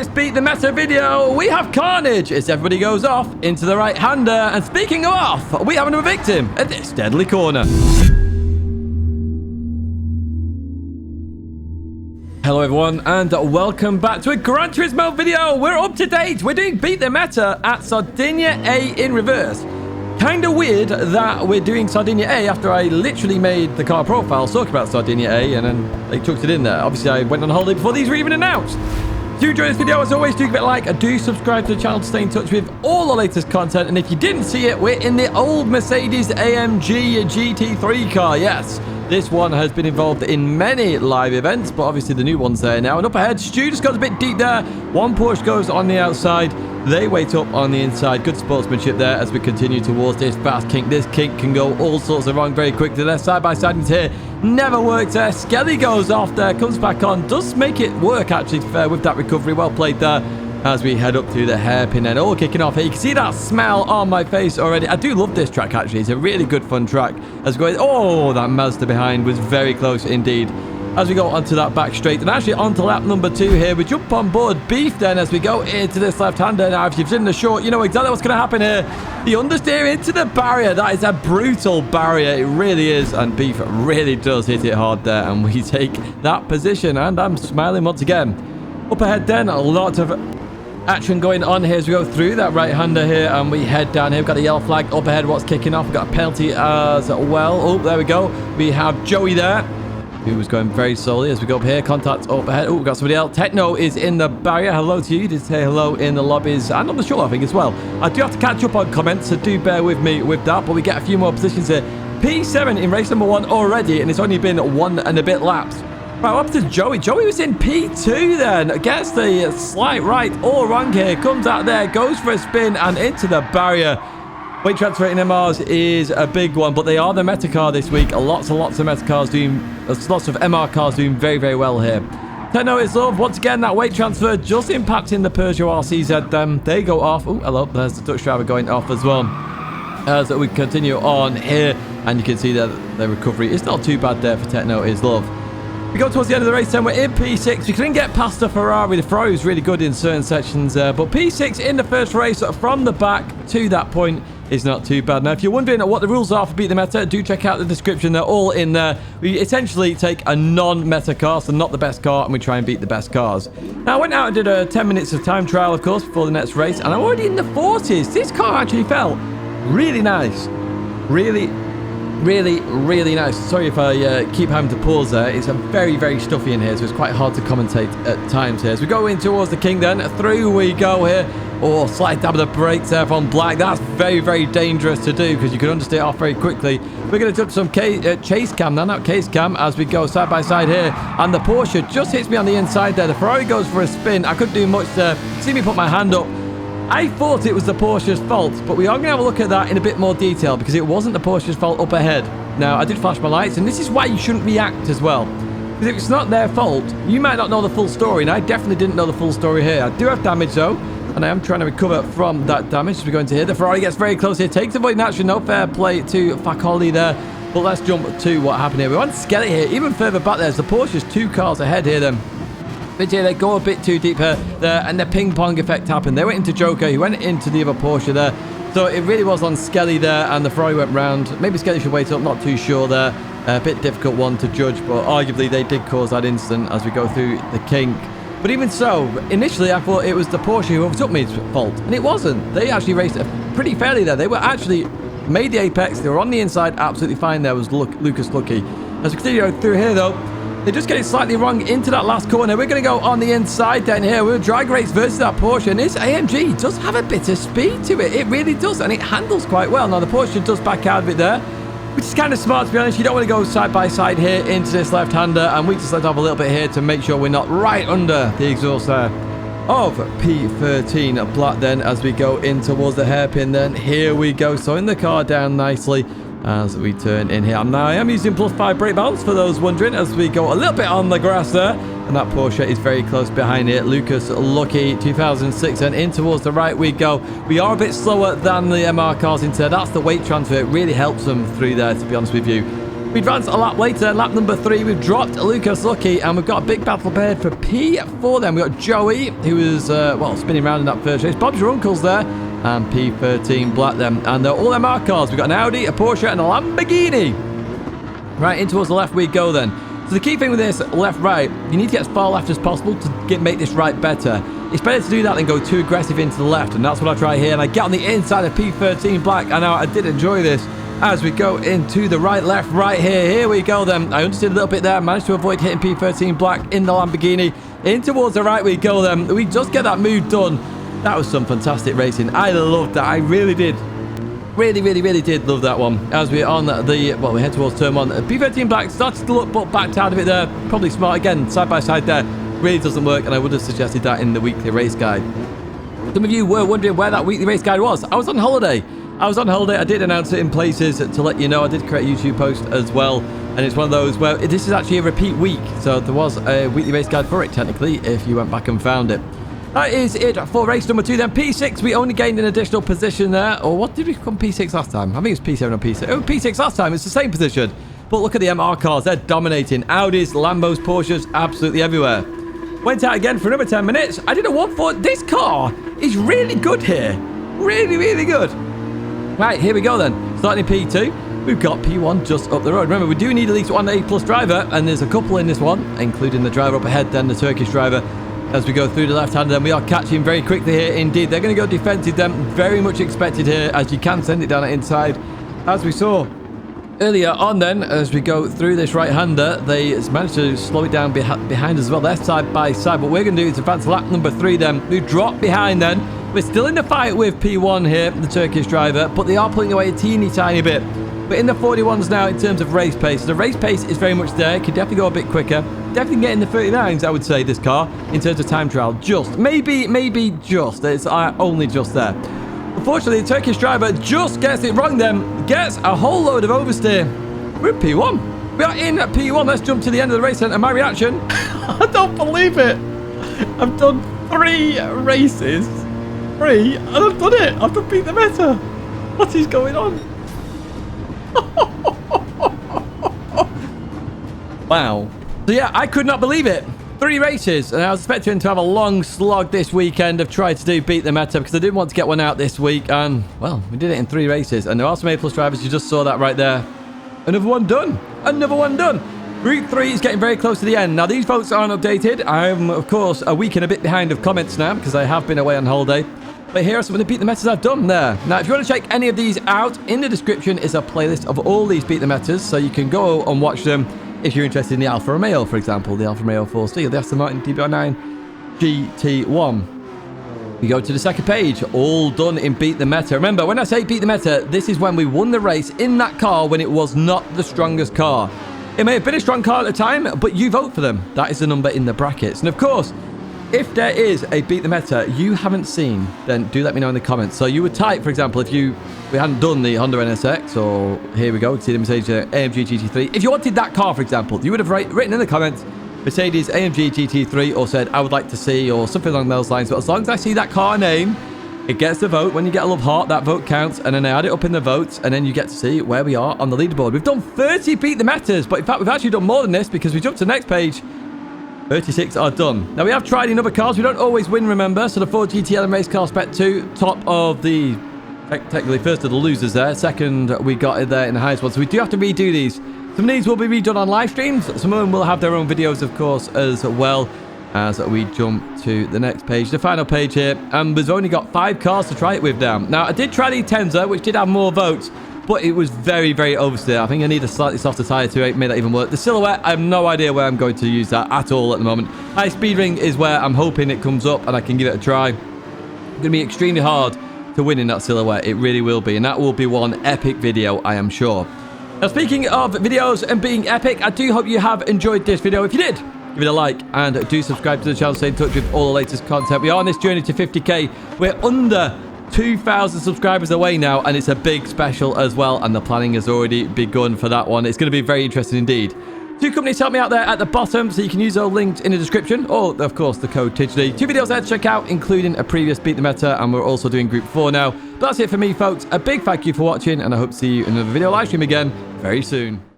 this Beat the Meta video, we have carnage as everybody goes off into the right-hander. And speaking of off, we have another victim at this deadly corner. Hello everyone, and welcome back to a Gran Turismo video. We're up to date. We're doing Beat the Meta at Sardinia A in reverse. Kind of weird that we're doing Sardinia A after I literally made the car profile talking about Sardinia A and then they chucked it in there. Obviously, I went on holiday before these were even announced. Do enjoy this video, as always, do give it a like. Do subscribe to the channel to stay in touch with all the latest content. And if you didn't see it, we're in the old Mercedes AMG GT3 car. Yes, this one has been involved in many live events, but obviously the new one's there now. And up ahead, Stu just got a bit deep there. One Porsche goes on the outside. They wait up on the inside. Good sportsmanship there as we continue towards this fast kink. This kink can go all sorts of wrong very quickly. Their side-by-side is here. Never worked there. Skelly goes off there. Comes back on. Does make it work, actually, fair with that recovery. Well played there as we head up to the hairpin end. All kicking off here. You can see that smile on my face already. I do love this track, actually. It's a really good, fun track. As we go, oh, that Mazda behind was very close indeed. As we go onto that back straight and actually onto lap number 2 here, we jump on board Beef then as we go into this left-hander. Now, if you've seen the short, you know exactly what's going to happen here. The understeer into the barrier. That is a brutal barrier. It really is. And Beef really does hit it hard there. And we take that position. And I'm smiling once again. Up ahead then, a lot of action going on here as we go through that right-hander here. And we head down here. We've got a yellow flag up ahead. What's kicking off? We've got a penalty as well. Oh, there we go. We have Joey there, who was going very slowly as we go up here. Contact up ahead. Oh, we've got somebody else. Techno is in the barrier. Hello to you. You did say hello in the lobbies and on the show, I think, as well. I do have to catch up on comments, so do bear with me with that. But we get a few more positions here. P7 in race number 1 already, and it's only been 1 and a bit laps. Right, up to Joey. Joey was in P2 then. Gets the slight right all wrong here. Comes out there, goes for a spin and into the barrier. Weight transfer in MRs is a big one, but they are the meta car this week. Lots and lots of meta cars doing, lots of MR cars doing very, very well here. Techno is love. Once again, that weight transfer just impacting the Peugeot RCZ. They go off. Oh, hello. There's the Dutch driver going off as well. As we continue on here, and you can see that the recovery is not too bad there for Techno is love. We go towards the end of the race then. We're in P6. We couldn't get past the Ferrari. The Ferrari was really good in certain sections, but P6 in the first race from the back to that point is not too bad. Now, if you're wondering what the rules are for Beat the Meta, do check out the description. They're all in there. We essentially take a non-meta car, so not the best car, and we try and beat the best cars. Now, I went out and did a 10 minutes of time trial, of course, before the next race, and I'm already in the 40s. This car actually felt really nice. Really nice. Sorry if I keep having to pause there. It's very, very stuffy in here, so it's quite hard to commentate at times here. As we go in towards the king then, through we go here. Oh, slight dab of the brakes there from Black. That's very, very dangerous to do because you can understeer off very quickly. We're going to touch some chase cam now, not case cam, as we go side by side here. And the Porsche just hits me on the inside there. The Ferrari goes for a spin. I couldn't do much there. See me put my hand up. I thought it was the Porsche's fault, but we are going to have a look at that in a bit more detail because it wasn't the Porsche's fault up ahead. Now, I did flash my lights, and this is why you shouldn't react as well. Because if it's not their fault, you might not know the full story, and I definitely didn't know the full story here. I do have damage, though, and I am trying to recover from that damage as we go into here. The Ferrari gets very close here, takes avoiding action. No fair play to Facoli there. But let's jump to what happened here. We want to Skelly here, even further back there. The Porsche's 2 cars ahead here then. But yeah, they go a bit too deep here there, and the ping pong effect happened. They went into Joker, he went into the other Porsche there. So it really was on Skelly there, and the Ferrari went round. Maybe Skelly should wait up, not too sure there. A bit difficult one to judge, but arguably they did cause that incident as we go through the kink. But even so, initially I thought it was the Porsche who overtook me's fault, and it wasn't. They actually raced pretty fairly there. They were actually made the apex. They were on the inside, absolutely fine. There was Lucas Lucky. As we continue through here though, they just get it slightly wrong into that last corner. We're going to go on the inside then here. We're drag race versus that Porsche. And this AMG does have a bit of speed to it. It really does. And it handles quite well. Now, the Porsche does back out of it there, which is kind of smart, to be honest. You don't want to go side by side here into this left-hander. And we just let off a little bit here to make sure we're not right under the exhaust there of P13 Black then as we go in towards the hairpin then. Here we go. Slowing the car down nicely as we turn in here. Now, I am using +5 brake balance for those wondering as we go a little bit on the grass there. And that Porsche is very close behind it. Lucas Lucky, 2006, and in towards the right we go. We are a bit slower than the MR cars into there. That's the weight transfer. It really helps them through there, to be honest with you. We advanced a lap later, lap number 3. We've dropped Lucas Lucky, and we've got a big battle prepared for P4 then. We've got Joey, who is, well, spinning around in that first race. Bob's your uncle's there, and P13 Black then. And they're all MR cars. We've got an Audi, a Porsche, and a Lamborghini. Right, in towards the left we go then. So the key thing with this left-right, you need to get as far left as possible to make this right better. It's better to do that than go too aggressive into the left, and that's what I try here. And I get on the inside of P13 Black, and now I did enjoy this as we go into the right, left, right here. Here we go then. I understood a little bit there, managed to avoid hitting P13 Black in the Lamborghini. In towards the right we go then. We just get that move done. That was some fantastic racing. I loved that. I really did. Really did love that one. As we're on the, well, we head towards turn 1. P13 Black started to look, but backed out of it there. Probably smart again, side by side there. Really doesn't work, and I would have suggested that in the weekly race guide. Some of you were wondering where that weekly race guide was. I was on holiday. I did announce it in places to let you know. I did create a YouTube post as well, and it's one of those where this is actually a repeat week, so there was a weekly race guide for it technically if you went back and found it. That is it for race number 2 then. P6, we only gained an additional position there. Or what did we become P6 last time? I think it's P7 or P6. Oh, P6 last time. It's the same position. But look at the MR cars. They're dominating. Audis, Lambos, Porsches, absolutely everywhere. Went out again for another 10 minutes. I did a 1-4. This car is really good here. Really good. Right, here we go then. Starting in P2. We've got P1 just up the road. Remember, we do need at least one A+ driver, and there's a couple in this one, including the driver up ahead, then the Turkish driver. As we go through the left hand, then we are catching very quickly here indeed. They're going to go defensive then. Very much expected here, as you can send it down at inside. As we saw earlier on then, as we go through this right-hander, they managed to slow it down behind as well. They're side by side. What we're going to do is advance lap number 3 then. We drop behind then. We're still in the fight with P1 here, the Turkish driver, but they are pulling away a teeny tiny bit. We're in the 41s now in terms of race pace. The race pace is very much there. Could definitely go a bit quicker. Definitely getting the 39s, I would say, this car, in terms of time trial. Just. Maybe just. It's only just there. Unfortunately, the Turkish driver just gets it wrong then. Gets a whole load of oversteer. We're at P1. We are in at P1. Let's jump to the end of the race then. And my reaction, I don't believe it. I've done 3 races. 3, and I've done it. I've done beat the meta. What is going on? Wow. So yeah, I could not believe it. 3 races, and I was expecting to have a long slog this weekend of trying to do beat the meta because I didn't want to get one out this week, and well, we did it in 3 races, and there are some A+ drivers. You just saw that right there. Another one done. Group 3 is getting very close to the end. Now, these votes aren't updated. I'm, of course, a week and a bit behind of comments now because I have been away on holiday. But here are some of the beat the metas I've done there. Now, if you want to check any of these out, in the description is a playlist of all these beat the metas, so you can go and watch them if you're interested in the Alfa Romeo, for example, the Alfa Romeo 4C, the Aston Martin DB9 GT1. We go to the second page, all done in beat the meta. Remember, when I say beat the meta, this is when we won the race in that car when it was not the strongest car. It may have been a strong car at the time, but you vote for them. That is the number in the brackets. And of course, if there is a beat the meta you haven't seen, then do let me know in the comments. So you would type, for example, if we hadn't done the Honda NSX, or here we go, see the Mercedes AMG GT3. If you wanted that car, for example, you would have written in the comments Mercedes AMG GT3, or said I would like to see, or something along those lines. But as long as I see that car name, it gets the vote. When you get a love heart, that vote counts, and then I add it up in the votes, and then you get to see where we are on the leaderboard. We've done 30 beat the metas, but in fact we've actually done more than this because we jumped to the next page. 36 are done. Now, we have tried in other cars. We don't always win, remember. So the Ford GTL and Race Car Spec 2, top of the, technically first of the losers there. Second, we got it there in the highest one. So we do have to redo these. Some of these will be redone on live streams. Some of them will have their own videos, of course, as well, as we jump to the next page, the final page here. And we've only got 5 cars to try it with now. Now, I did try the Tenza, which did have more votes, but it was very, very oversteer. I think I need a slightly softer tyre to make that even work. The Silhouette, I have no idea where I'm going to use that at all at the moment. High Speed Ring is where I'm hoping it comes up and I can give it a try. It's going to be extremely hard to win in that Silhouette. It really will be. And that will be one epic video, I am sure. Now, speaking of videos and being epic, I do hope you have enjoyed this video. If you did, give it a like and do subscribe to the channel. Stay in touch with all the latest content. We are on this journey to 50k. We're under 2,000 subscribers away now, and it's a big special as well, and the planning has already begun for that one. It's going to be very interesting indeed. 2 companies help me out there at the bottom, so you can use those links in the description, or of course the code Tidgney. 2 videos there to check out, including a previous beat the meta, and we're also doing group 4 now. But that's it for me, folks. A big thank you for watching, and I hope to see you in another video live stream again very soon.